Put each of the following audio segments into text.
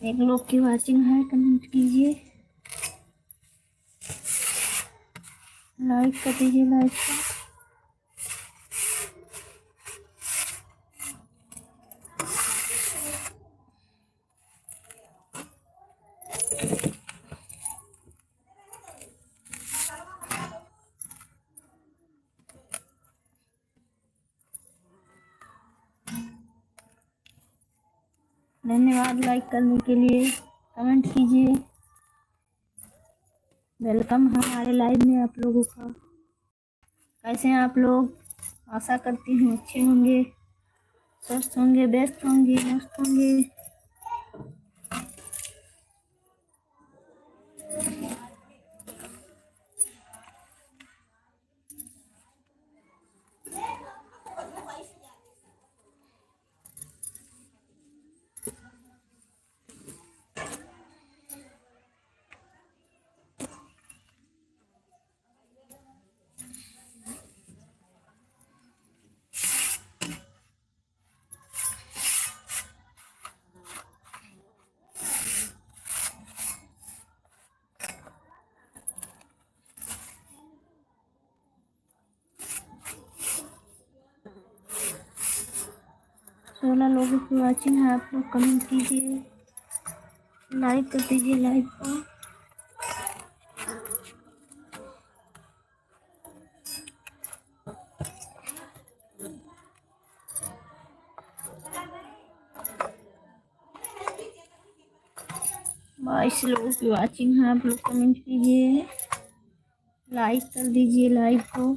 एक लोग की वाचिंग है, कमेंट कीजिए, लाइक कर दीजिए, लाइक का। धन्यवाद लाइक करने के लिए, कमेंट कीजिए। वेलकम हमारे लाइव में आप लोगों का। कैसे हैं आप लोग? आशा करती हूँ अच्छे होंगे, स्वस्थ होंगे, व्यस्त होंगे, मस्त होंगे। सोलह लोगों की वाचिंग है, आप लोग कमेंट कीजिए, लाइक कर दीजिए, लाइक को। बाईस लोगों की वाचिंग है, आप लोग कमेंट कीजिए, लाइक कर दीजिए, लाइक को।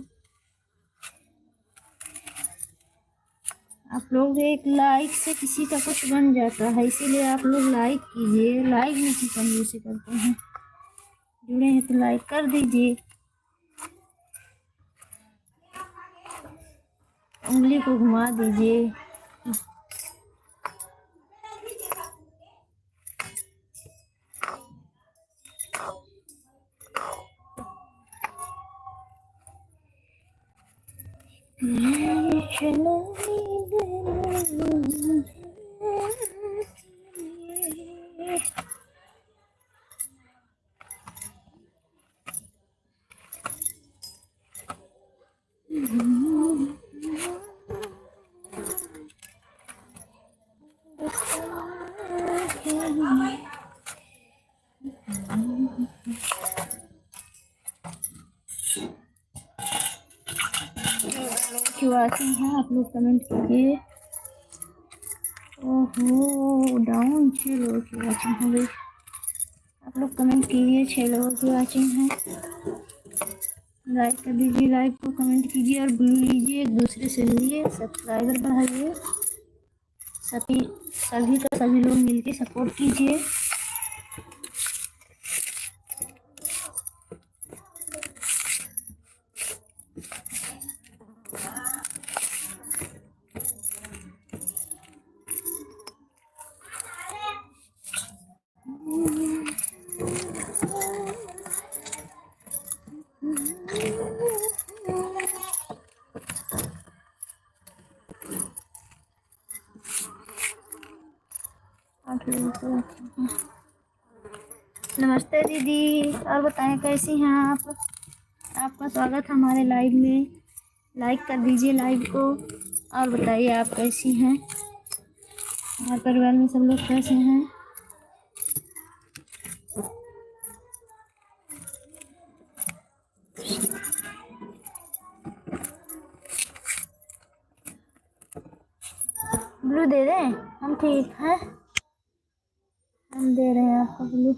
आप लोग एक लाइक से किसी का कुछ बन जाता है, इसीलिए आप लोग लाइक कीजिए। लाइक नहीं की कम से करते हैं, जुड़े हैं तो लाइक कर दीजिए। उंगली को घुमा दीजिए। वाचिंग है, आप लोग कमेंट कीजिए। ओहो, डाउन 6 लोगों की वाचिंग हो गई। आप लोग कमेंट कीजिए, 6 लोगों की वाचिंग है। लाइक कर दीजिए, लाइक को, कमेंट कीजिए और बोल लीजिए, एक दूसरे से मिलिए, सब्सक्राइबर बढ़ाइए। सभी सभी का सभी लोग मिलके सपोर्ट कीजिए। नमस्ते दीदी, और बताएं कैसी हैं आप? आपका स्वागत हमारे लाइव में। लाइक कर दीजिए लाइव को, और बताइए आप कैसी हैं? हमारे परिवार में सब लोग कैसे हैं? ब्लू दे दें? हम ठीक हैं, हम दे रहे हैं आपको ब्लू।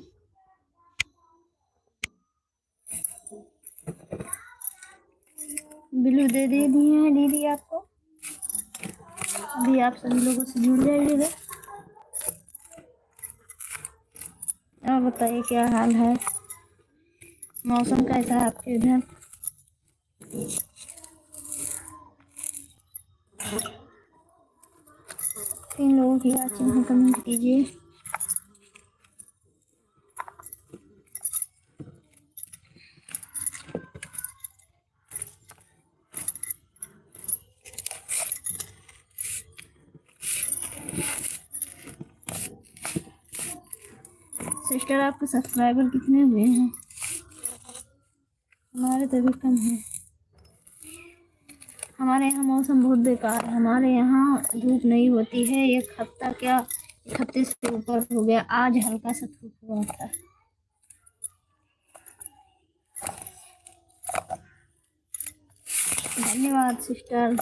ब्लू दे दिए हैं दीदी आपको। अभी आप सभी लोगों से जुड़ जाइएगा। और बताइए क्या हाल है, मौसम कैसा है आपके इधर? तीन लोगों की वाचिंग कमेंट कीजिए। सिस्टर आपके सब्सक्राइबर कितने हुए हैं? हमारे तो भी कम है। हमारे यहाँ मौसम बहुत बेकार है। हमारे यहाँ धूप नहीं होती है एक हफ्ता, क्या एक हफ्ते से ऊपर हो गया। आज हल्का सा धूप हुआ था। धन्यवाद सिस्टर।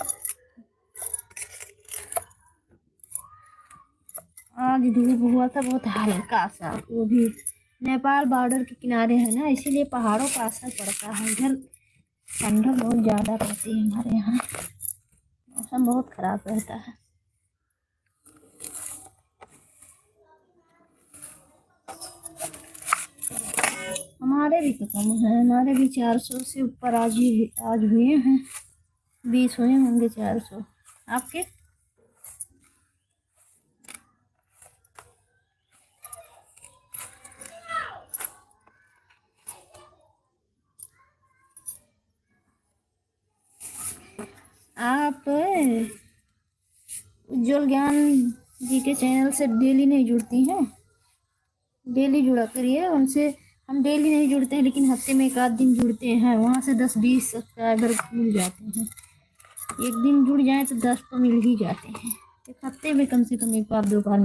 आज धूप हुआ था बहुत हल्का सा, वो भी नेपाल बॉर्डर के किनारे है ना, इसीलिए पहाड़ों का असर पड़ता है। इधर ठंडक बहुत ज़्यादा रहती है। हमारे यहाँ मौसम बहुत खराब रहता है। हमारे भी तो कम है, हमारे भी 400 से ऊपर आज हुए हैं। 20 हुए होंगे 400। आपके? आप उज्ज्वल ज्ञान जी के चैनल से डेली नहीं जुड़ती हैं? डेली जुड़ा करिए उनसे। हम डेली नहीं जुड़ते हैं, लेकिन हफ्ते में एक आध दिन जुड़ते हैं। वहाँ से 10-20 सब्सक्राइबर मिल जाते हैं। एक दिन जुड़ जाए तो 10 तो मिल ही जाते हैं। एक हफ्ते में कम से कम एक बार 2 बार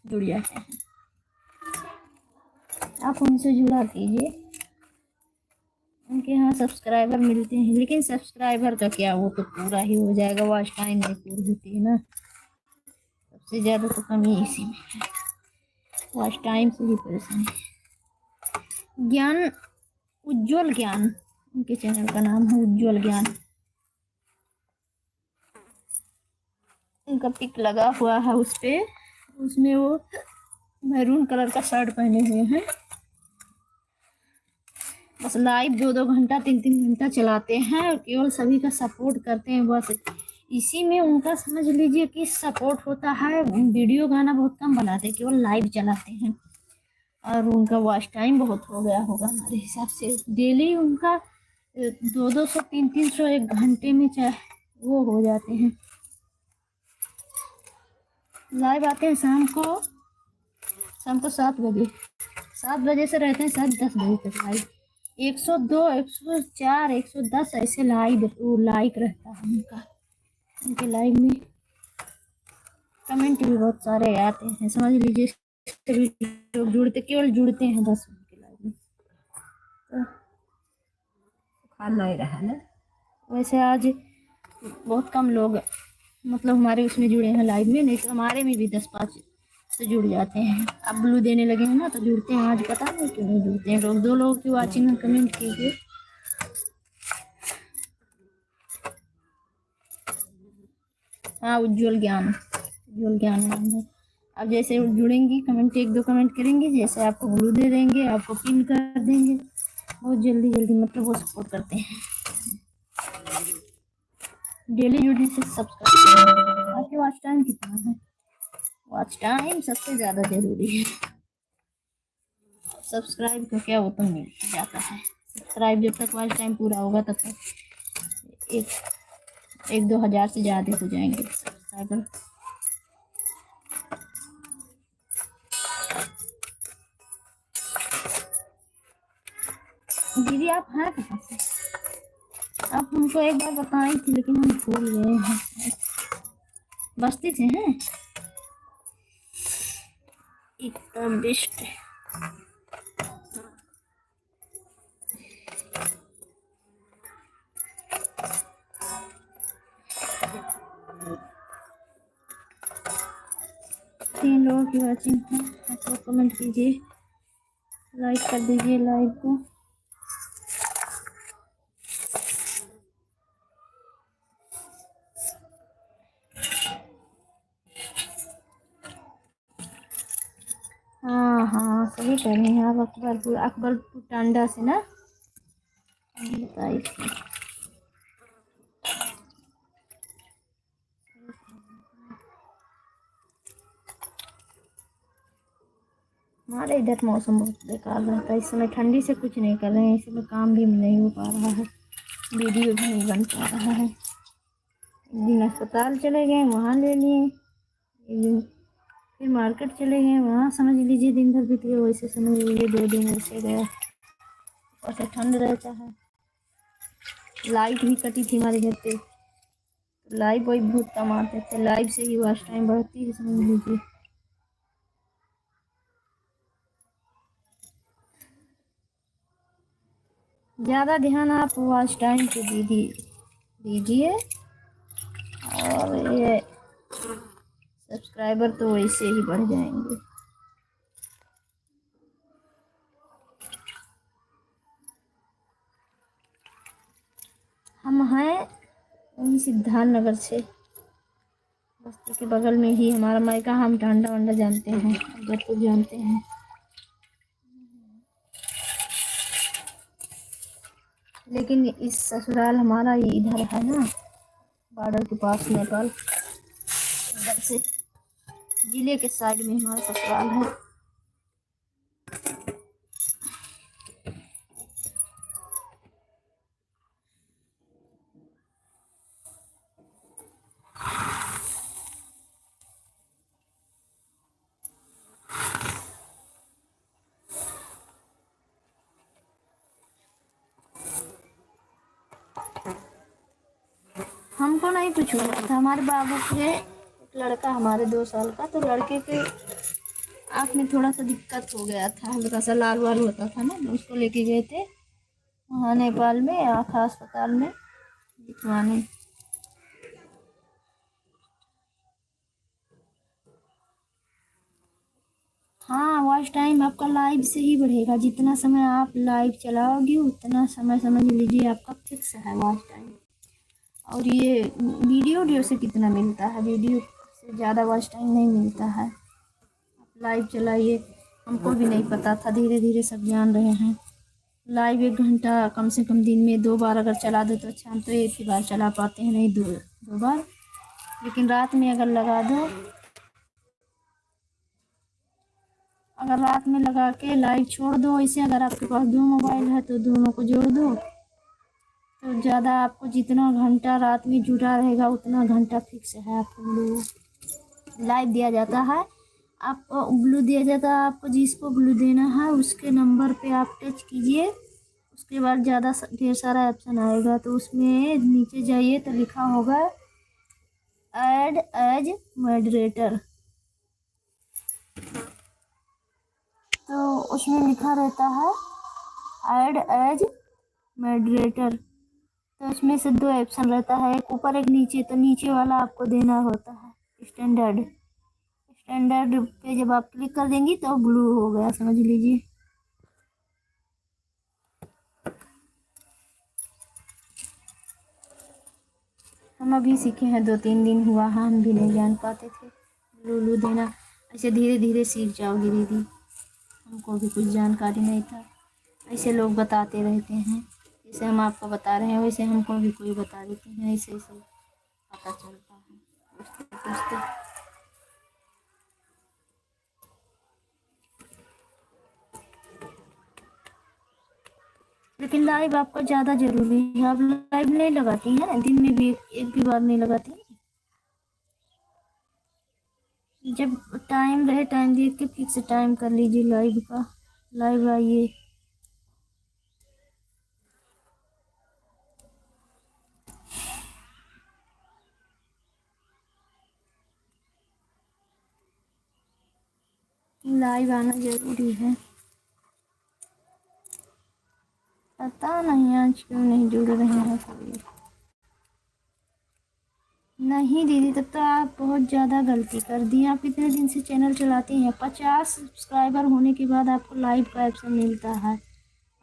जुड़ जाते हैं। आप उनसे जुड़ा कीजिए। उनके यहाँ सब्सक्राइबर मिलते हैं, लेकिन सब्सक्राइबर का क्या, वो तो पूरा ही हो जाएगा। वॉच टाइम नहीं पूरी होती है ना, सबसे ज़्यादा तो कमी इसी में है। वॉच टाइम से ही परेशानी। ज्ञान, उज्ज्वल ज्ञान उनके चैनल का नाम है, उज्ज्वल ज्ञान। उनका पिक लगा हुआ है उस पे, उसमें वो मैरून कलर का शर्ट पहने हुए हैं। बस लाइव 2-2 घंटा 3-3 घंटा चलाते हैं और केवल सभी का सपोर्ट करते हैं बस। इसी में उनका समझ लीजिए कि सपोर्ट होता है। वीडियो गाना बहुत कम बनाते हैं, केवल लाइव चलाते हैं। और उनका वॉच टाइम बहुत हो गया होगा हमारे हिसाब से। डेली उनका 200-200 300-300 एक घंटे में चाहे वो हो जाते हैं। लाइव आते हैं शाम को 7 बजे। 7 बजे से रहते हैं 10 बजे तक लाइव। 102, 104, 110 ऐसे लाइक रहता है उनका। उनके लाइव में कमेंट भी बहुत सारे आते हैं। समझ लीजिए सभी लोग केवल जुड़ते हैं बस उनके लाइव में। तो खाना ही रहा ना। वैसे आज बहुत कम लोग मतलब हमारे उसमें जुड़े हैं लाइव में, नहीं तो हमारे में भी 10-5 तो जुड़ जाते हैं। अब ब्लू देने लगे हैं ना तो जुड़ते हैं। आज पता नहीं क्यों नहीं जुड़ते हैं लोग। 2 लोगों की वाचिंग में कमेंट कीजिए। हाँ, उज्ज्वल ज्ञान बोल के आनंद है। अब जैसे जुड़ेंगी, कमेंट 1-2 कमेंट करेंगे, जैसे आपको ग्लू दे देंगे, आपको पिन कर देंगे, बहुत जल्दी जल्दी, मतलब वो सपोर्ट करते हैं। डेली जुड़ने से सब्सक्राइब। आपके वॉच टाइम कितना है? वॉच टाइम सबसे ज़्यादा जरूरी है। सब्सक्राइब को क्या, वो तो मिल जाता है। सब्सक्राइब जब तक वॉच टाइम पूरा होगा तब तक 1-2 हज़ार से ज़्यादा हो जाएंगे सब्सक्राइबर। दीदी आप हैं कहाँ से? आप हमको एक बार बताई थी लेकिन हम भूल गए हैं। बस्ती से हैं? एकदम बेस्ट। तीन लोगों की वॉचिंग है, आप लोग कमेंट कीजिए, लाइक कर दीजिए लाइव को। हाँ हाँ सही कह रही हैं आप। अकबरपुर टांडा से ना बताई थी। हमारे इधर मौसम बहुत बेकार रहता है इस समय, ठंडी से कुछ नहीं कर रहे हैं, इसलिए काम भी नहीं हो पा रहा है, वीडियो भी नहीं बन पा रहा है। एक दिन अस्पताल चले गए, वहाँ ले लिए, एक दिन फिर मार्केट चले गए, वहाँ समझ लीजिए दिन भर बीत गया, वैसे समझ लीजिए 2 दिन ऐसे गया। और से ठंड रहता है, लाइट भी कटी थी हमारे घर पे, लाइव वही बहुत कम आते थे, लाइव से ही वॉच टाइम बढ़ती है समझ लीजिए। ज़्यादा ध्यान आप वॉच टाइम पे दीजिए, और ये सब्सक्राइबर तो वैसे ही बढ़ जाएंगे। हम हैं वहीं सिद्धार्थ नगर से, बस्ती के बगल में ही हमारा मायका। हम टांडा वांडा जानते हैं, जयपुर जानते हैं, लेकिन इस ससुराल हमारा ये इधर है ना, बॉर्डर के पास, नेपाल उधर से जिले के साइड में हमारा ससुराल है। हमको नहीं कुछ हुआ था, हमारे बाबू के एक लड़का, हमारे 2 साल का, तो लड़के के आँख में थोड़ा सा दिक्कत हो गया था, हल्का सा लाल वाल होता था ना, तो उसको लेके गए थे वहाँ नेपाल में आँख अस्पताल में दिखवाने। हाँ वॉच टाइम आपका लाइव से ही बढ़ेगा, जितना समय आप लाइव चलाओगे उतना समय समझ लीजिए आपका फिक्स है वॉच टाइम। और ये वीडियो से कितना मिलता है, वीडियो से ज़्यादा वॉच टाइम नहीं मिलता है। आप लाइव चलाइए, हमको भी नहीं पता था, धीरे धीरे सब जान रहे हैं। लाइव 1 घंटा कम से कम दिन में 2 बार अगर चला दो तो अच्छा, हम तो एक ही बार चला पाते हैं, नहीं 2 बार, लेकिन रात में अगर लगा दो, अगर रात में लगा के लाइव छोड़ दो, इसे अगर आपके पास 2 मोबाइल है तो दोनों को जोड़ दो, तो ज़्यादा आपको जितना घंटा रात में जुड़ा रहेगा उतना घंटा फिक्स है आपको ब्लू लाइव दिया जाता है। आपको ब्लू दिया जाता है, आपको जिसको ब्लू देना है उसके नंबर पे आप टच कीजिए, उसके बाद ज़्यादा ढेर सारा ऑप्शन आएगा, तो उसमें नीचे जाइए तो लिखा होगा ऐड एज मॉडरेटर, तो उसमें लिखा रहता है ऐड एज मॉडरेटर, तो इसमें से 2 ऑप्शन रहता है, एक ऊपर एक नीचे, तो नीचे वाला आपको देना होता है स्टैंडर्ड। स्टैंडर्ड पे जब आप क्लिक कर देंगी तो ब्लू हो गया समझ लीजिए। हम अभी सीखे हैं, 2-3 दिन हुआ है, हम भी नहीं जान पाते थे। लूलू देना। ऐसे धीरे धीरे सीख जाओगी दीदी, हमको भी कुछ जानकारी नहीं था, ऐसे लोग बताते रहते हैं, जैसे हम आपको बता रहे हैं वैसे हमको भी कोई बता देते हैं, ऐसे ऐसे पता चलता है पूछते पूछते। लेकिन लाइव आपको ज़्यादा ज़रूरी है, आप लाइव नहीं लगाती हैं दिन में भी, एक भी बार नहीं लगाती? जब टाइम रहे टाइम देख के फिक्स टाइम कर लीजिए लाइव का, लाइव आइए। लाइव आना ज़रूरी है। पता नहीं आज क्यों नहीं जुड़ रहे हैं कोई। नहीं दीदी, तब तो आप बहुत ज़्यादा गलती कर दी। आप इतने दिन से चैनल चलाती हैं, 50 सब्सक्राइबर होने के बाद आपको लाइव का ऑप्शन मिलता है,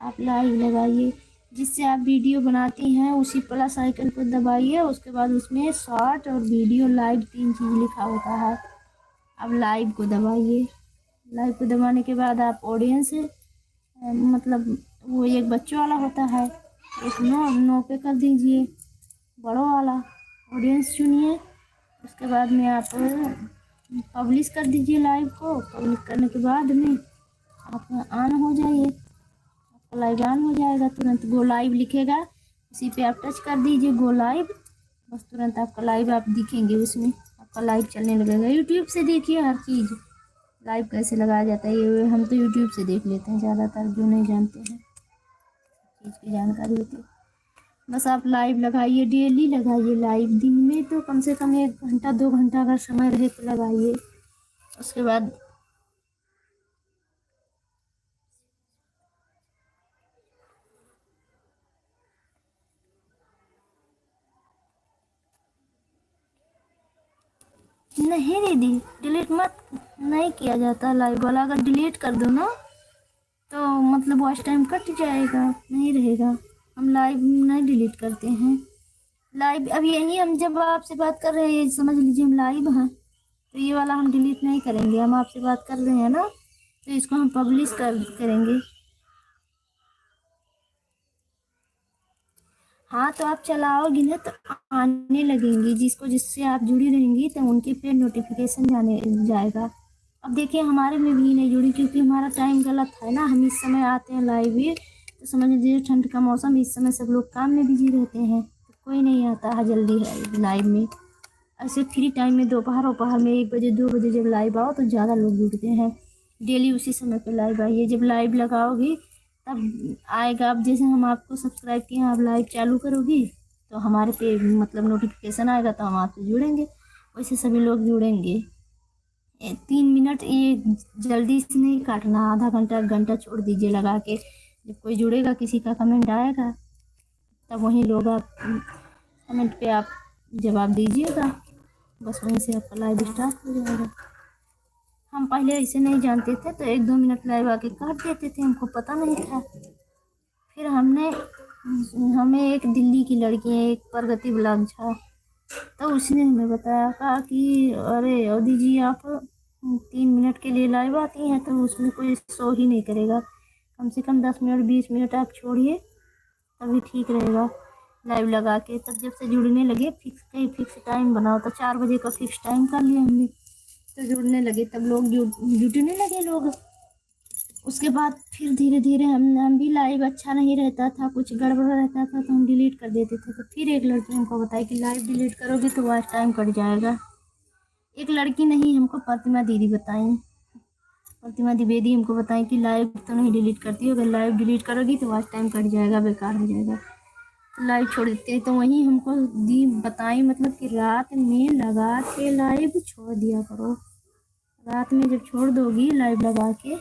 आप लाइव लगाइए। जिससे आप वीडियो बनाती हैं उसी प्लस आइकन को दबाइए, उसके बाद उसमें शॉर्ट और वीडियो लाइव 3 चीज़ लिखा होता है, आप लाइव को दबाइए। लाइव को दबाने के बाद आप ऑडियंस मतलब वो एक बच्चों वाला होता है, एक नो पे कर दीजिए, बड़ों वाला ऑडियंस चुनिए। उसके बाद में आप पब्लिश कर दीजिए लाइव को। पब्लिश करने के बाद में आप ऑन हो जाइए, आपका लाइव ऑन हो जाएगा। तुरंत गो लाइव लिखेगा, उसी पे आप टच कर दीजिए गो लाइव, बस तुरंत आपका लाइव आप दिखेंगे, उसमें आपका लाइव चलने लगेगा। यूट्यूब से देखिए हर चीज़ लाइव कैसे लगाया जाता है, ये हम तो यूट्यूब से देख लेते हैं ज़्यादातर, जो नहीं जानते हैं चीज़ की जानकारी होती है। बस आप लाइव लगाइए, डेली लगाइए लाइव, दिन में तो कम से कम 1 घंटा 2 घंटा अगर समय रहे तो लगाइए। उसके बाद नहीं दीदी, डिलीट मत नहीं किया जाता लाइव वाला, अगर डिलीट कर दो ना तो मतलब वॉच टाइम कट जाएगा, नहीं रहेगा। हम लाइव नहीं डिलीट करते हैं। लाइव अब यही हम जब आपसे बात कर रहे हैं समझ लीजिए हम लाइव हैं, तो ये वाला हम डिलीट नहीं करेंगे। हम आपसे बात कर रहे हैं ना, तो इसको हम पब्लिश करेंगे। हाँ तो आप चलाओगी ना तो आने लगेंगी, जिसको जिससे आप जुड़ी रहेंगी तो उनके पे नोटिफिकेशन जाने जाएगा। अब देखिए हमारे में भी नहीं जुड़ी, क्योंकि हमारा टाइम गलत है ना, हम इस समय आते हैं लाइव भी, तो समझ लीजिए ठंड का मौसम, इस समय सब लोग काम में बिजी रहते हैं, तो कोई नहीं आता है जल्दी है लाइव में। ऐसे फ्री टाइम में दोपहर दोपहर में 1 बजे 2 बजे जब लाइव आओ तो ज़्यादा लोग जुड़ते हैं। डेली उसी समय पर लाइव आइए, जब लाइव लगाओगी तब आएगा। अब जैसे हम आपको सब्सक्राइब किए, आप लाइव चालू करोगी तो हमारे पे मतलब नोटिफिकेशन आएगा, तो हम आपसे जुड़ेंगे, वैसे सभी लोग जुड़ेंगे। 3 मिनट ये जल्दी से नहीं काटना, आधा घंटा 1 घंटा छोड़ दीजिए लगा के। जब कोई जुड़ेगा, किसी का कमेंट आएगा, तब वहीं लोग आप कमेंट पे आप जवाब दीजिएगा, बस वहीं से आपका लाइव स्टार्ट हो जाएगा। हम पहले ऐसे नहीं जानते थे, तो 1-2 मिनट लाइव आके काट देते थे, हमको पता नहीं था। फिर हमें एक दिल्ली की लड़की है, एक प्रगति ब्लॉग था, तो उसने हमें बताया, कहा कि अरे अवधि जी आप 3 मिनट के लिए लाइव आती हैं तो उसमें कोई शो ही नहीं करेगा, कम से कम 10 मिनट 20 मिनट आप छोड़िए तभी ठीक रहेगा लाइव लगा के। तब जब से जुड़ने लगे, फिक्स टाइम बनाओ, तो 4 बजे का फिक्स टाइम कर लिया हमने, तो जुड़ने लगे, तब लोग जुटने लगे लोग। उसके बाद फिर धीरे धीरे हम भी लाइव अच्छा नहीं रहता था, कुछ गड़बड़ रहता था तो हम डिलीट कर देते थे। तो फिर एक लड़की हमको बताई कि लाइव डिलीट करोगे तो वॉच टाइम कट जाएगा। एक लड़की नहीं, हमको प्रतिमा दीदी बताई, प्रतिमा द्विवेदी हमको बताई कि लाइव तो नहीं डिलीट करती, अगर लाइव डिलीट करोगी तो वॉच टाइम कट जाएगा, बेकार हो जाएगा, तो लाइव छोड़ देते हैं। तो वहीं हमको दी बताई, मतलब कि रात में लगा के लाइव छोड़ दिया करो। रात में जब छोड़ दोगी लाइव लगा के,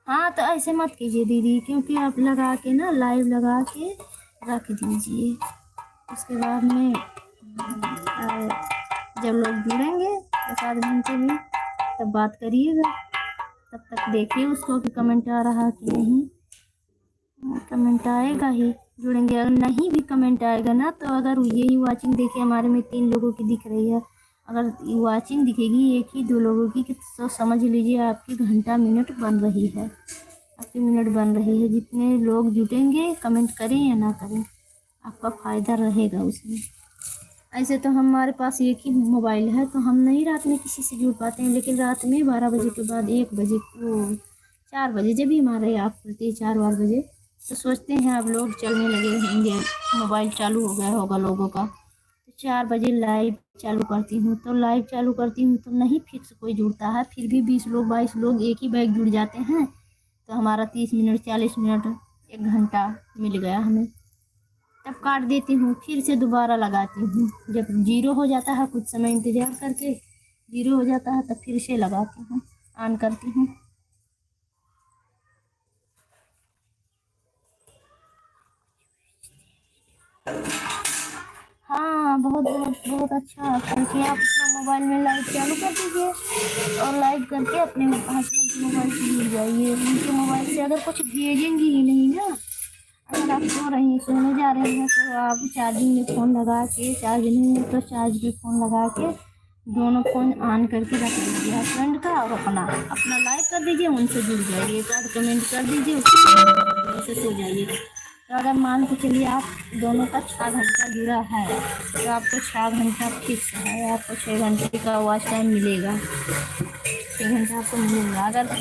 हाँ तो ऐसे मत कीजिए दीदी, क्योंकि आप लगा के ना लाइव लगा के रख दीजिए। उसके बाद में जब लोग जुड़ेंगे 1 आध घंटे में तब बात करिएगा, तब तक देखिए उसको कि कमेंट आ रहा कि नहीं। कमेंट आएगा ही, जुड़ेंगे। अगर नहीं भी कमेंट आएगा ना, तो अगर यही वॉचिंग देखिए हमारे में 3 लोगों की दिख रही है, अगर वॉचिंग दिखेगी 1 ही 2 लोगों की, तो समझ लीजिए आपकी घंटा मिनट बन रही है, आपकी मिनट बन रही है। जितने लोग जुटेंगे, कमेंट करें या ना करें, आपका फ़ायदा रहेगा उसमें। ऐसे तो हमारे पास एक ही मोबाइल है, तो हम नहीं रात में किसी से जुड़ पाते हैं, लेकिन रात में 12 बजे के बाद 1 बजे को 4 बजे जब भी हमारे आप खुलती है 4-4 बजे, तो सोचते हैं अब लोग चलने लगे होंगे, मोबाइल चालू हो गया होगा लोगों का, तो 4 बजे लाइव चालू करती हूँ। तो लाइव चालू करती हूँ तो नहीं फिक्स कोई जुड़ता है, फिर भी 20 लोग 22 लोग एक ही बैग जुड़ जाते हैं, तो हमारा 30 मिनट 40 मिनट 1 घंटा मिल गया हमें। तब काट देती हूँ, फिर से दोबारा लगाती हूँ। जब जीरो हो जाता है, कुछ समय इंतज़ार करके जीरो हो जाता है, तब फिर से लगाती हूँ, ऑन करती हूँ। हाँ, बहुत बहुत बहुत अच्छा, क्योंकि आप अपना मोबाइल में लाइव चालू कर दीजिए और लाइव करके अपने हस्बैंड के मोबाइल से जुड़ जाइए। उनके मोबाइल से अगर कुछ भेजेंगी ही नहीं ना, अगर आप सो रही हैं, सोने जा रही हैं, तो आप चार्जिंग में फ़ोन लगा के, चार्ज नहीं है तो चार्ज में फ़ोन लगा के दोनों फ़ोन ऑन करके रख लीजिए, हस्बैंड का और अपना अपना लाइव कर दीजिए, उनसे जुड़ जाइए, एक आध कमेंट कर दीजिए, उससे सो जाइए। तो अगर मान के चलिए आप दोनों का 6 घंटा जुड़ा है, तो आपको 6 घंटा फिक्स है, आपको 6 घंटे का वॉच टाइम मिलेगा, 6 घंटा आपको मिलेगा। अगर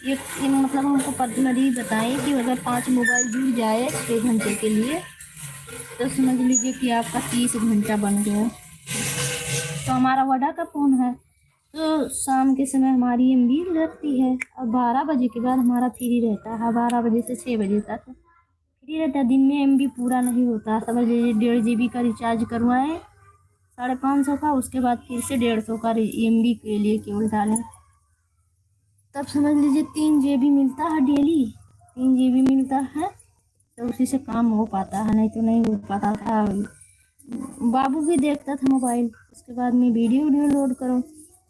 ये मतलब हमको पर्सनली बताएं कि अगर 5 मोबाइल जुड़ जाए 6 घंटे के लिए, तो समझ लीजिए कि आपका 30 घंटा बन गया। तो हमारा वडा का फ़ोन है, तो शाम के समय हमारी एमबी रहती है, और 12 बजे के बाद हमारा फ्री रहता है, 12 बजे से 6 बजे तक फ्री रहता है। दिन में एमबी पूरा नहीं होता, समझ लीजिए 1.5 GB का रिचार्ज करवाएं 550 का, उसके बाद फिर से 150 का एमबी के लिए केवल डालें, तब समझ लीजिए 3 GB मिलता है डेली, 3 GB मिलता है, तो उसी से काम हो पाता है, नहीं तो नहीं हो पाता था। बाबू भी देखता था मोबाइल, उसके बाद में वीडियो लोड करो,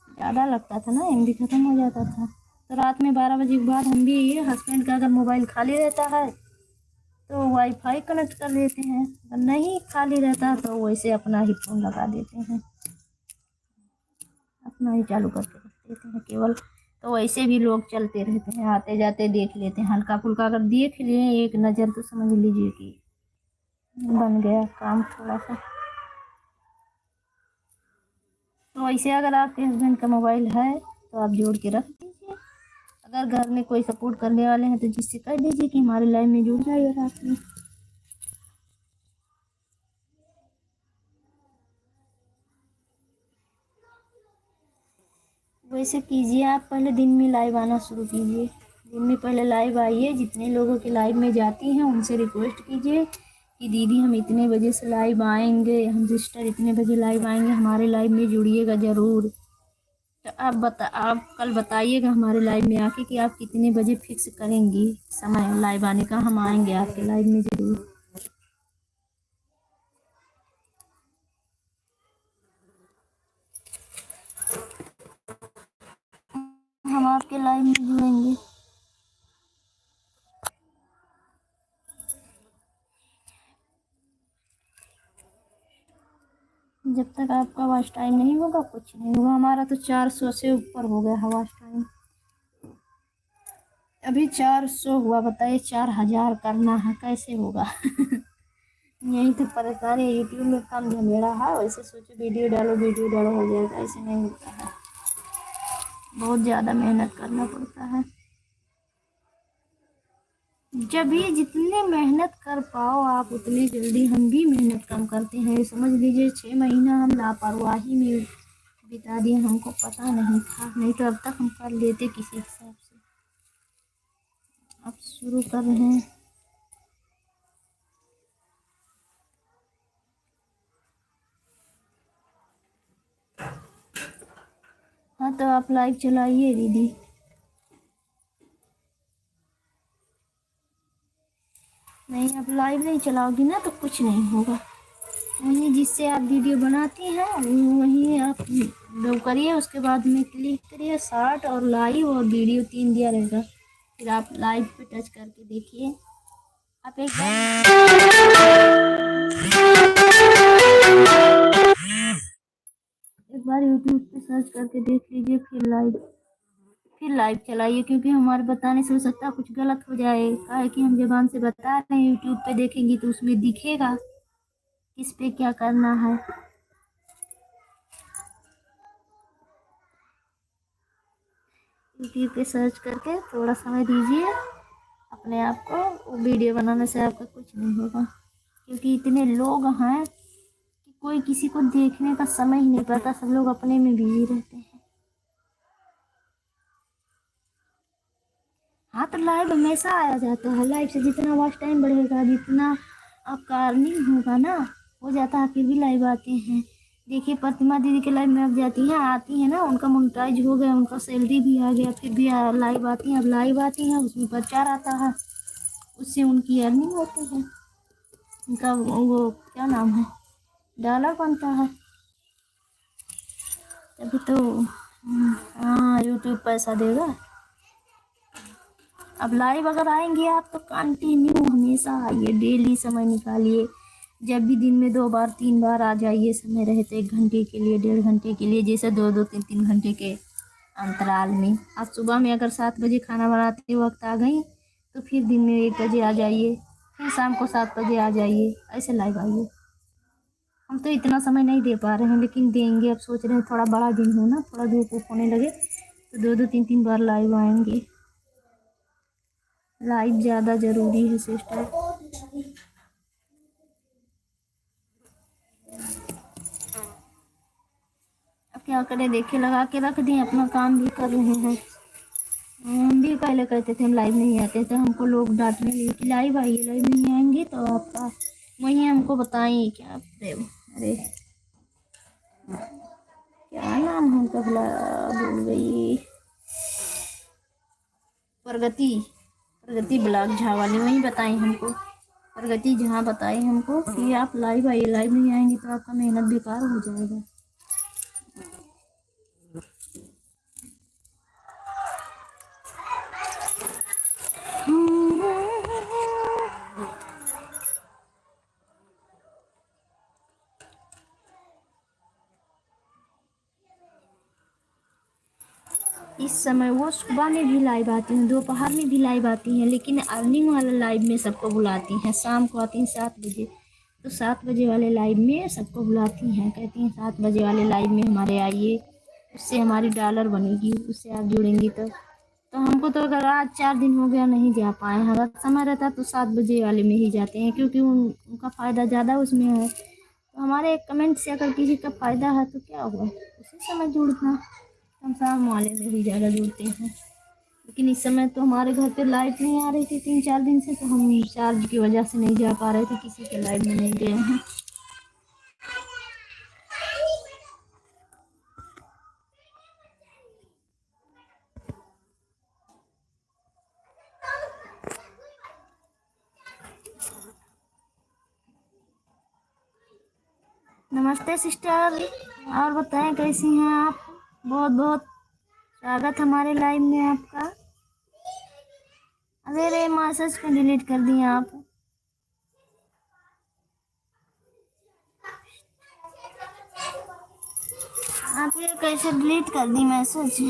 ज़्यादा लगता था ना, एमबी ख़त्म हो जाता था। तो रात में 12 बजे के बाद हम भी, ये हस्बैंड का अगर मोबाइल खाली रहता है तो वाईफाई कनेक्ट कर देते हैं, अगर नहीं खाली रहता तो वैसे अपना ही फ़ोन लगा देते हैं, अपना ही चालू करके रख देते हैं केवल। तो वैसे भी लोग चलते रहते हैं, आते जाते देख लेते हैं, हल्का फुल्का अगर देख लिए एक नज़र, तो समझ लीजिए कि बन गया काम थोड़ा सा। तो वैसे अगर आपके हस्बैंड का मोबाइल है तो आप जोड़ के रख दीजिए, अगर घर में कोई सपोर्ट करने वाले हैं तो जिससे कह दीजिए कि हमारे लाइन में जुड़ जाइए रात में। वैसे कीजिए, आप पहले दिन में लाइव आना शुरू कीजिए, दिन में पहले लाइव आइए, जितने लोगों के लाइव में जाती हैं उनसे रिक्वेस्ट कीजिए कि दीदी हम इतने बजे से लाइव आएंगे, हम सिस्टर इतने बजे लाइव आएंगे, हमारे लाइव में जुड़िएगा ज़रूर। तो आप कल बताइएगा हमारे लाइव में आके कि आप कितने बजे फिक्स करेंगी समय लाइव आने का, हम आएंगे आपके लाइव में ज़रूर। हम आपके लाइव में जुड़ेंगे। जब तक आपका वॉच टाइम नहीं होगा कुछ नहीं होगा। हमारा तो 400 से ऊपर हो गया है वॉच टाइम, अभी 400 हुआ, बताइए 4000 करना है कैसे होगा। यही तो परेशानी है, यूट्यूब में काम झमेला है, वैसे सोचो वीडियो डालो हो जाएगा, ऐसे नहीं होता है, बहुत ज़्यादा मेहनत करना पड़ता है। जब भी जितनी मेहनत कर पाओ आप उतनी जल्दी, हम भी मेहनत कम करते हैं, समझ लीजिए 6 महीना हम लापरवाही में बिता दिए, हमको पता नहीं था, नहीं तो अब तक हम कर लेते किसी हिसाब से। अब शुरू कर रहे हैं। हाँ, तो आप लाइव चलाइए दीदी। नहीं, आप लाइव नहीं चलाओगी ना तो कुछ नहीं होगा, वहीं जिससे आप वीडियो बनाती हैं वहीं आप वो करिए, उसके बाद में क्लिक करिए शॉर्ट और लाइव और वीडियो 3 दिया रहेगा, फिर आप लाइव पे टच करके देखिए, आप एक बार यूट्यूब पे सर्च करके देख लीजिए, फिर लाइव चलाइए, क्योंकि हमारे बताने से हो सकता है कुछ गलत हो जाए। क्या है कि हम जबान से बता रहे हैं, यूट्यूब पे देखेंगी तो उसमें दिखेगा किस पे क्या करना है। यूट्यूब पे सर्च करके थोड़ा समय दीजिए अपने आप को। वीडियो बनाने से आपका कुछ नहीं होगा, क्योंकि इतने लोग हैं कि कोई किसी को देखने का समय ही नहीं पाता, सब लोग अपने में बिजी रहते हैं। हाँ, तो लाइव हमेशा आया जाता है। लाइव से जितना वॉच टाइम बढ़ेगा, जितना आपका अर्निंग होगा ना, हो जाता है, फिर भी लाइव आते हैं। देखिए प्रतिमा दीदी के लाइव में अब जाती हैं, आती हैं ना, उनका मोनेटाइज हो गया, उनका सैलरी भी आ गया, फिर भी लाइव आती हैं। अब लाइव आती हैं, उसमें प्रचार आता है, उससे उनकी अर्निंग होती है, उनका वो क्या नाम है, डॉलर बनता है। तभी तो हाँ, यूट्यूब पैसा देगा। अब लाइव अगर आएंगे आप तो कंटिन्यू हमेशा आइए, डेली समय निकालिए। जब भी दिन में 2 बार 3 बार आ जाइए, समय रहे तो 1 घंटे के लिए, 1.5 घंटे के लिए, जैसे 2-2 3-3 घंटे के अंतराल में। आप सुबह में अगर 7 बजे खाना बनाते वक्त आ गई तो फिर दिन में 1 बजे आ जाइए, फिर शाम को 7 बजे आ जाइए, ऐसे लाइव आइए। हम तो इतना समय नहीं दे पा रहे हैं, लेकिन देंगे। अब सोच रहे हैं थोड़ा बड़ा दिन हो ना, थोड़ा धूप होने लगे तो 2-2 3-3 बार लाइव आएंगे। लाइव ज़्यादा ज़रूरी है सिस्टर। अब क्या करें, देखे लगा के रख दिए, अपना काम भी कर रहे हैं। हम भी पहले कहते थे हम लाइव नहीं आते थे, हमको लोग डांटने लगे कि लाइव आइए, लाइव नहीं आएंगे तो आपका वही हमको बताइए क्या देव। अरे क्या नाम है उनका, भला भूल गई। प्रगति, प्रगति ब्लॉग झा वाली वही बताई हमको, प्रगति झा बताई हमको कि आप लाइव आइए, लाइव नहीं आएंगे तो आपका मेहनत बेकार हो जाएगा। इस समय वो सुबह में भी लाइव आती हैं, दोपहर में भी लाइव आती हैं, लेकिन अर्निंग वाले लाइव में सबको बुलाती हैं। शाम को आती हैं 7 बजे, तो 7 बजे वाले लाइव में सबको बुलाती हैं, कहती हैं 7 बजे वाले लाइव में हमारे आइए, उससे हमारी डॉलर बनेगी, उससे आप जुड़ेंगी। तो हमको तो अगर आज 4 दिन हो गया नहीं जा पाए हैं। अगर समय रहता तो 7 बजे वाले में ही जाते हैं, क्योंकि उनका फ़ायदा ज़्यादा उसमें है। तो हमारे कमेंट से अगर किसी का फ़ायदा है तो क्या हुआ, उसी समय जुड़ना। हम शाम वाले में भी ज़्यादा जुड़ते हैं, लेकिन इस समय तो हमारे घर पे लाइट नहीं आ रही थी 3-4 दिन से, तो हम चार्ज की वजह से नहीं जा पा रहे थे, किसी के लाइट में नहीं गए हैं। नमस्ते सिस्टर, और बताएं कैसी हैं आप। बहुत बहुत स्वागत हमारे लाइव में आपका। अरे रे, मैसेज को डिलीट कर दिया आप। आप ये कैसे डिलीट कर दी मैसेज।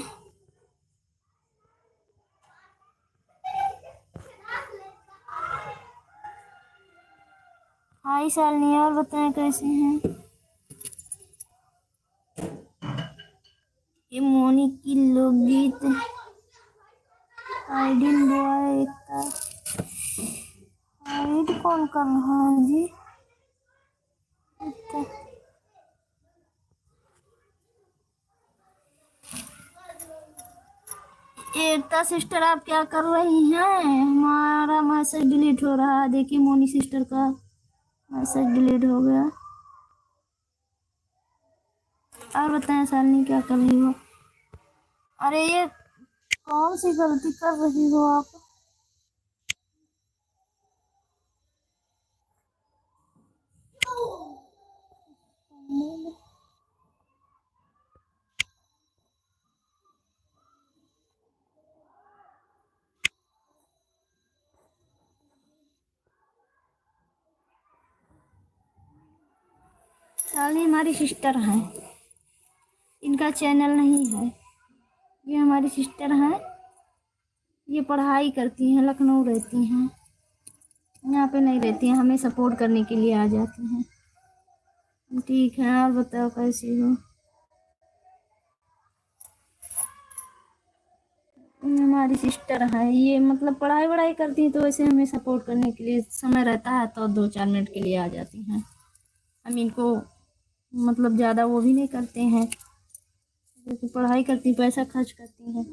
हाय शालिनी, और बताएं कैसे हैं। ये मोनी की लोकगीत आइडिन बॉय का हाइड कौन कर रहा है जी। एकता सिस्टर आप क्या कर रही हैं, हमारा मैसेज डिलीट हो रहा है। देखिए मोनी सिस्टर का मैसेज डिलीट हो गया। और बताएं शालिनी क्या कर रही हो। अरे ये कौन सी गलती कर रही हो आप। शालिनी हमारी सिस्टर हैं, इनका चैनल नहीं है। ये हमारी सिस्टर हैं, ये पढ़ाई करती हैं, लखनऊ रहती हैं, यहाँ पे नहीं रहती हैं, हमें सपोर्ट करने के लिए आ जाती हैं। ठीक है, और बताओ कैसी हो? हमारी सिस्टर है, ये मतलब पढ़ाई वढ़ाई करती हैं, तो वैसे हमें सपोर्ट करने के लिए समय रहता है तो 2-4 मिनट के लिए आ जाती हैं। हम इनको मतलब ज़्यादा वो भी नहीं करते हैं, क्योंकि पढ़ाई करती, पैसा खर्च करती हैं,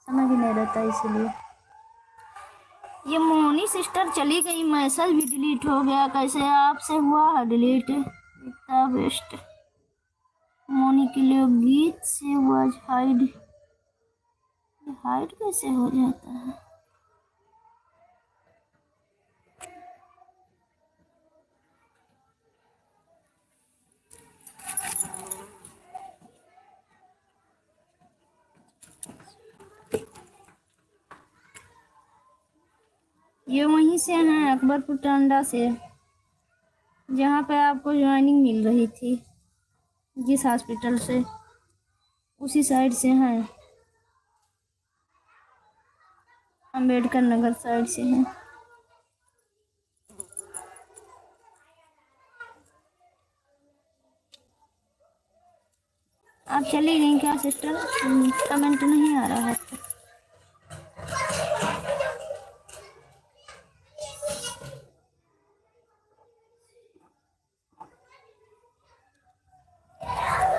समय भी नहीं रहता इसलिए। ये मोनी सिस्टर चली गई, मैसेज भी डिलीट हो गया, कैसे आपसे हुआ है डिलीट? इतना बेस्ट मोनी के लिए गीत से वाज हाइड, हाइड कैसे हो जाता है? ये वहीं से हैं, अकबरपुर टांडा से, जहाँ पे आपको ज्वाइनिंग मिल रही थी, जिस हॉस्पिटल से, उसी साइड से हैं, अंबेडकर नगर साइड से हैं। आप चली गई क्या सिस्टर? कमेंट नहीं आ रहा है।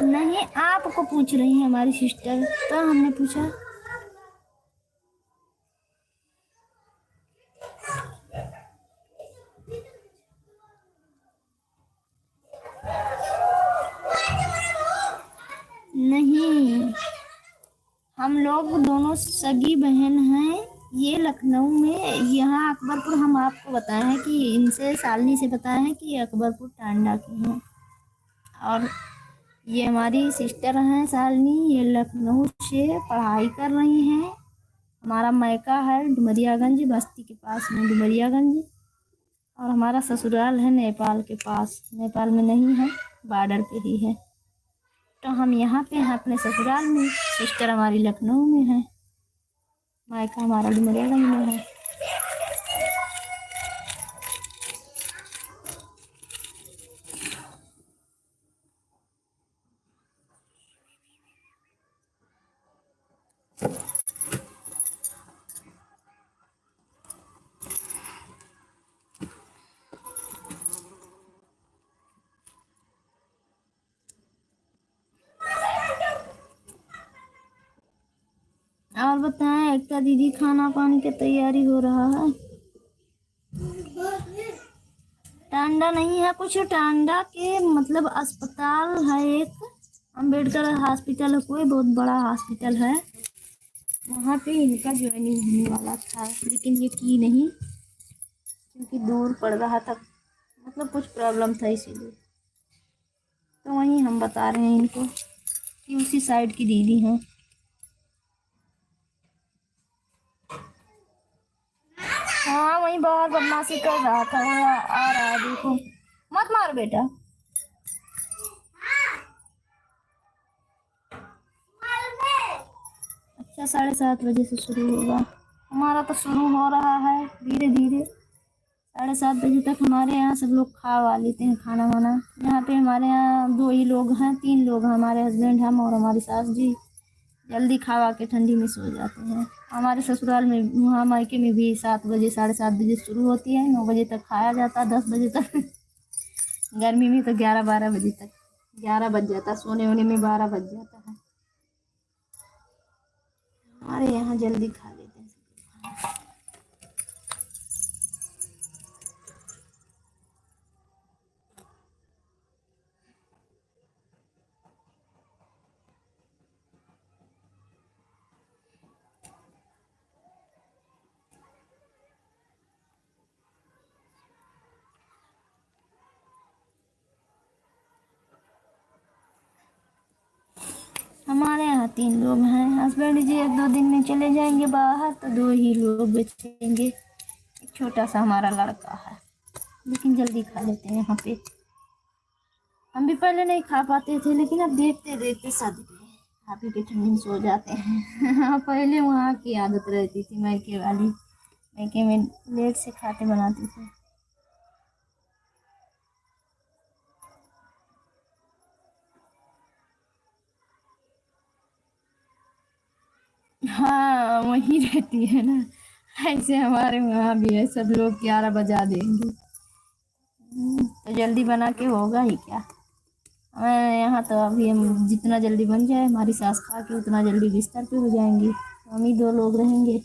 नहीं, आपको पूछ रही है हमारी सिस्टर, तो हमने पूछा। नहीं, हम लोग दोनों सगी बहन हैं। ये लखनऊ में, यहाँ अकबरपुर, हम आपको बताए हैं कि इनसे शालिनी से बताए हैं कि ये अकबरपुर टांडा की हैं, और ये हमारी सिस्टर हैं शालिनी, ये लखनऊ से पढ़ाई कर रही हैं। हमारा मायका है डुमरियागंज, बस्ती के पास में डुमरियागंज, और हमारा ससुराल है नेपाल के पास, नेपाल में नहीं है, बॉर्डर पे ही है। तो हम यहाँ पे हैं अपने ससुराल में, सिस्टर हमारी लखनऊ में है, मायका हमारा डुमरियागंज में है। और बताएं एकता दीदी, खाना पानी की तैयारी हो रहा है? टांडा नहीं है कुछ, टांडा के मतलब अस्पताल है एक, अंबेडकर हॉस्पिटल है, कोई बहुत बड़ा हॉस्पिटल है, वहाँ पे इनका ज्वाइनिंग होने वाला था, लेकिन ये की नहीं, क्योंकि दूर पड़ रहा था, मतलब कुछ प्रॉब्लम था इसीलिए। तो वहीं हम बता रहे हैं इनको कि उसी साइड की दीदी हैं। हाँ, वहीं बाहर बदमाशी कर रहा था, वो आ रहा है, देखो, मत मार बेटा। अच्छा, 7:30 बजे से शुरू होगा, हमारा तो शुरू हो रहा है धीरे धीरे। 7:30 बजे तक हमारे यहाँ सब लोग खा वा लेते हैं खाना वाना। यहाँ पे हमारे यहाँ 2 ही लोग हैं, 3 लोग हैं, हमारे हस्बैंड, हम और हमारी सास जी। जल्दी खा के ठंडी में सो जाते हैं। हमारे ससुराल में, वहाँ मायके में भी 7 बजे, 7:30 बजे शुरू होती है, 9 बजे तक खाया जाता है, 10 बजे तक। गर्मी में तो 11-12 बजे तक, 11 बज जाता, सोने होने में 12 बज जाता है। हमारे यहाँ जल्दी खा लेते हैं। हमारे यहाँ 3 लोग हैं, हस्बैंड जी 1-2 दिन में चले जाएंगे बाहर, तो 2 ही लोग बचेंगे। एक छोटा सा हमारा लड़का है, लेकिन जल्दी खा लेते हैं यहाँ पे। हम भी पहले नहीं खा पाते थे, लेकिन अब देखते देखते सब खा पी के ठंडी में सो जाते हैं। हाँ, पहले वहाँ की आदत रहती थी मैके वाली, मैके में लेट से खाते बनाती थी। हाँ, वही रहती है ना। ऐसे हमारे वहाँ भी है, सब लोग 11 बजा देंगे। तो जल्दी बना के होगा ही क्या। हमारे यहाँ तो अभी हम जितना जल्दी बन जाए, हमारी सास खा के उतना जल्दी बिस्तर पे हो जाएंगी। हम ही 2 लोग रहेंगे,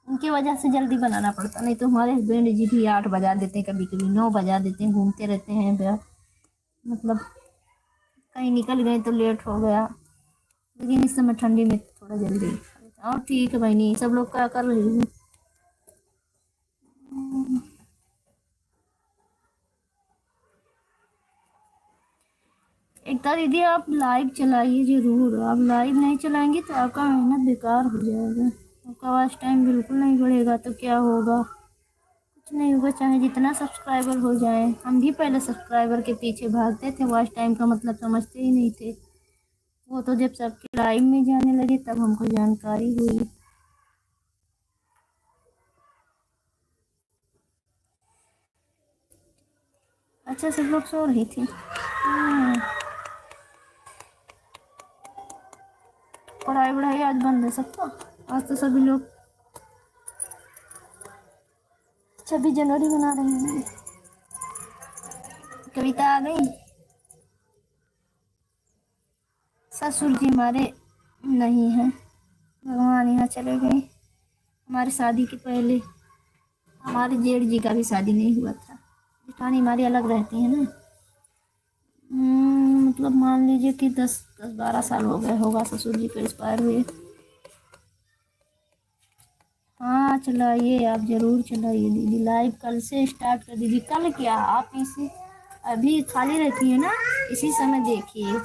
उनकी वजह से जल्दी बनाना पड़ता, नहीं तो हमारे हस्बैंड जी भी 8 बजा देते हैं, कभी कभी 9 बजा देते हैं, घूमते रहते हैं मतलब कहीं निकल गए तो लेट हो गया। लेकिन इस समय ठंडी में थोड़ा जल्दी। और ठीक है भाई, नहीं सब लोग क्या कर रही है। एकता दीदी, आप लाइव चलाइए जरूर। आप लाइव नहीं चलाएंगे तो आपका मेहनत बेकार हो जाएगा। आपका वॉच टाइम बिल्कुल नहीं बढ़ेगा तो क्या होगा, कुछ नहीं होगा। चाहे जितना सब्सक्राइबर हो जाए, हम भी पहले सब्सक्राइबर के पीछे भागते थे, वॉच टाइम का मतलब समझते ही नहीं थे। वो तो जब सबके लाइव में जाने लगे तब हमको जानकारी हुई। अच्छा, सब लोग सो रही थी। पढ़ाई वढ़ाई आज बंद है सबका। आज तो सभी लोग 26 जनवरी मना रहे हैं। कविता आ गई। ससुर जी हमारे नहीं हैं, भगवान यहाँ चले गए। हमारी शादी के पहले हमारे जेठ जी का भी शादी नहीं हुआ था। जेठानी हमारी अलग रहती है ना। मतलब मान लीजिए कि 10-12 साल हो गए होगा ससुर जी को एक्सपायर हुए। हाँ, चलाइए, आप जरूर चलाइए दीदी। लाइव कल से स्टार्ट कर दीजिए। कल क्या, आप इसी अभी खाली रहती है ना, इसी समय देखिए।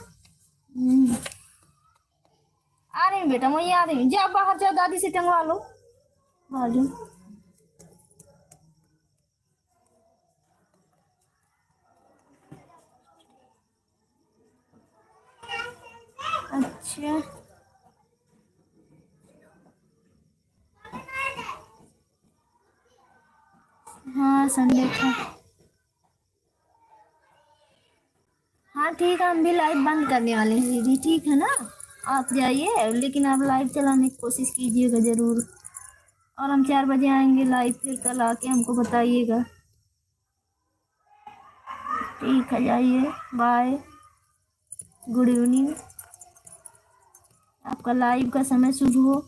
आ रही हूँ बेटा, वही आ रही हूँ। जाओ बाहर जाओ, दादी से टंगवा लो। बाहर जाओ। अच्छा, हाँ संडे था। हाँ ठीक है, हम भी लाइव बंद करने वाले हैं दीदी, ठीक है ना। आप जाइए, लेकिन आप लाइव चलाने की कोशिश कीजिएगा जरूर। और हम 4 बजे आएंगे लाइव, फिर कल आके हमको बताइएगा। ठीक है, जाइए, बाय, गुड इवनिंग। आपका लाइव का समय शुरू हो।